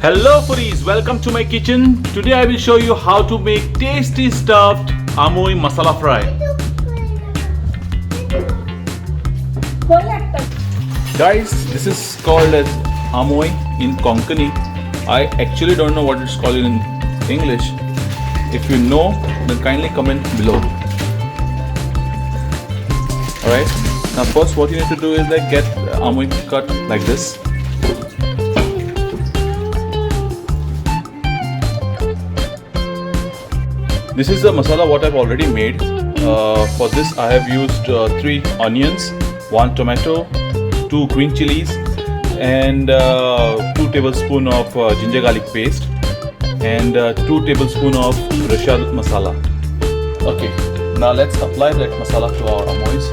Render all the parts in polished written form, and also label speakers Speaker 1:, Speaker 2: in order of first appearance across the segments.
Speaker 1: Hello foodies, welcome to my kitchen. Today I will show you how to make tasty stuffed Amoi Masala Fry. Guys, this is called as Amoi in Konkani. I actually don't know what it's called in English. If you know, then kindly comment below. Alright, now first what you need to do is get Amoi cut like this. This is the masala what I've already made. For this I have used 3 onions, 1 tomato, 2 green chilies and 2 tablespoons of ginger garlic paste and 2 tablespoons of recheado masala. Okay, now let's apply that masala to our amois.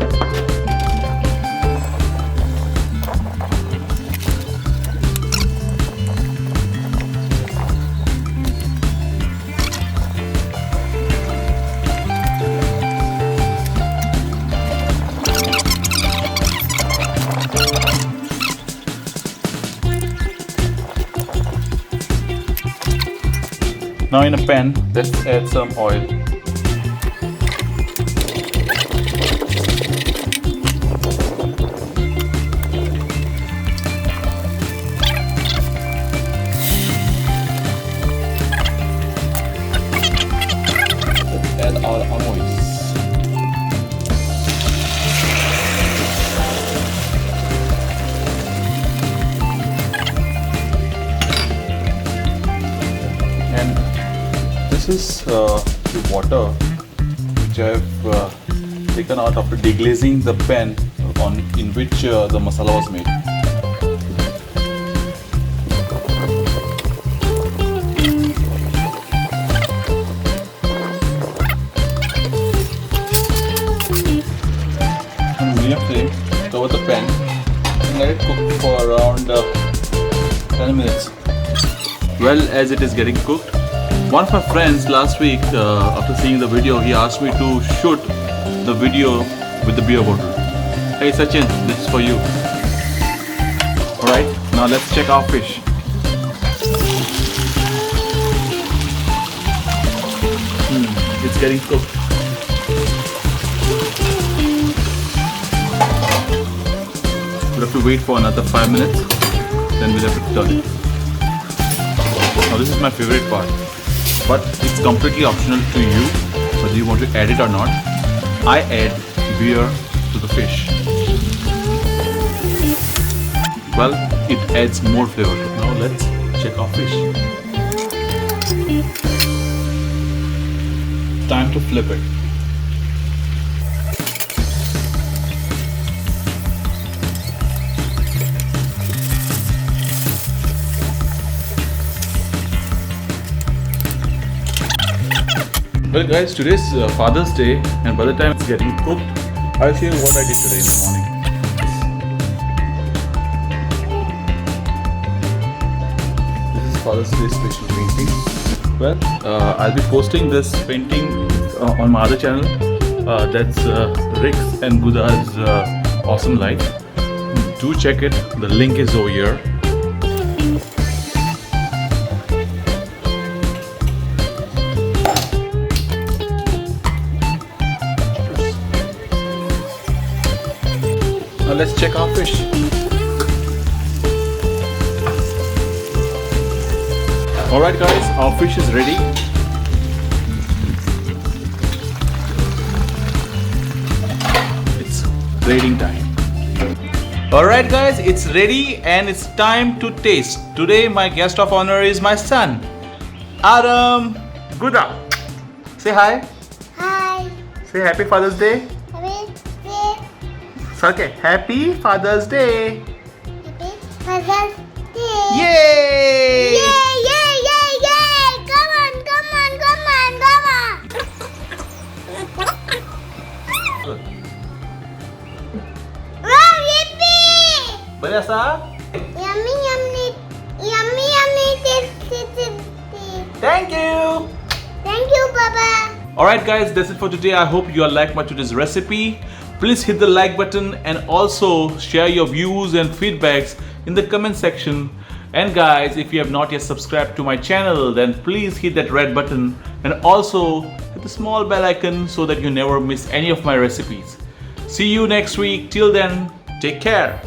Speaker 1: Now in a pan, let's add some oil. Let's add our amois. This is the water which I have taken out after deglazing the pan in which the masala was made. On medium flame, cover the pan and let it cook for around 10 minutes. Well, as it is getting cooked, one of my friends last week, after seeing the video, he asked me to shoot the video with the beer bottle. Hey Sachin, this is for you. Alright, now let's check our fish. It's getting cooked. We'll have to wait for another 5 minutes, then we'll have to turn it. Now this is my favorite part. But it's completely optional to you whether you want to add it or not. I add beer to the fish. Well, it adds more flavor. Now let's check our fish. Time to flip it. Well guys, today's Father's Day and by the time it's getting cooked, I'll show you what I did today in the morning. This is Father's Day special painting. Well, I'll be posting this painting on my other channel. That's Riks and Guda's Awesome Life. Do check it, the link is over here. Now let's check our fish. Alright guys, our fish is ready. It's grading time. Alright guys, it's ready and it's time to taste. Today my guest of honor is my son, Adam. Guda. Say hi.
Speaker 2: Hi.
Speaker 1: Say happy Father's Day. Okay, happy Father's Day.
Speaker 2: Happy Father's Day.
Speaker 1: Yay!
Speaker 2: Yay, yay, yay, yay! Come on, come on, come on, come on. Wow, yippee!
Speaker 1: Balasa?
Speaker 2: Yummy, yummy, yummy, yummy, tasty, tasty.
Speaker 1: Thank you.
Speaker 2: Thank you, Papa.
Speaker 1: Alright guys, that's it for today. I hope you all like my today's recipe. Please hit the like button and also share your views and feedbacks in the comment section. And guys, if you have not yet subscribed to my channel, then please hit that red button and also hit the small bell icon so that you never miss any of my recipes. See you next week. Till then, take care.